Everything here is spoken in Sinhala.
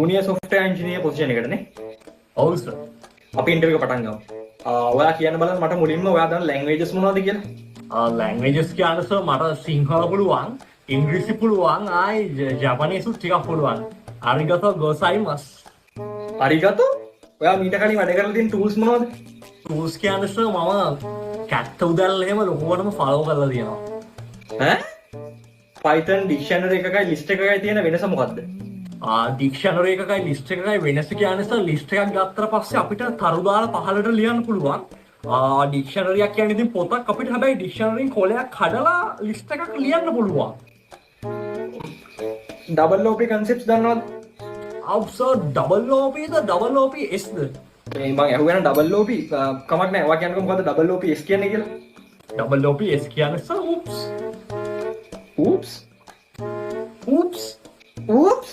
ජූනියර් සොෆ්ට්වෙයාර් ඉංජිනේර් පොසිෂන් එකටනේ. ඔව් සර්. අපි ඉන්ටර්විව් එක පටන් ගමු. ඔයා කියන්න බලන්න මට මුලින්ම ඔයා දන්න ලැන්ග්වේජස් මොනවද කියලා. ලැන්ග්වේජස් කියන්නේ සර් මට සිංහල පුළුවන්, ඉංග්‍රීසි පුළුවන්, ආයි ජපනීසුත් ටිකක් පුළුවන්. අරිගතෝ ගොසයිමස්. අරිගතෝ? ඔයා මීට කලින් වැඩ කරලා තියෙන ටූල්ස් මොනවද? ටූල්ස් කියන්නේ සර් මම කැට් උදැල්ල එහෙම ලොකුවටම ෆලෝ කරලා තියෙනවා. ඈ? Python dictionary එකකයි list එකකයි තියෙන වෙනස මොකද්ද? ඩික්ෂනරි එකකයි ලිස්ට් එකකයි වෙනස කියන්නේ සර් ලිස්ට් එකක් ගත්තට පස්සේ අපිට තරු දාලා පහළට ලියන්න පුළුවන්. ඩික්ෂනරියක් කියන්නේ ඉතින් පොතක් අපිට හැබැයි ඩික්ෂනරියෙන් කොලයක් හදලා ලිස්ට් එකක් ලියන්න පුළුවන්. double OP concepts දන්නවද? ඔව් සර් ඩබල් OP ද ඩබල් OP S ද? මේ මම අහුවෙන double OP කමක් නැහැ. ඔයා කියන්නකෝ මොකද්ද double OP S කියන්නේ කියලා? ඩබල් OP S කියන්නේ sir oops. oops oops oops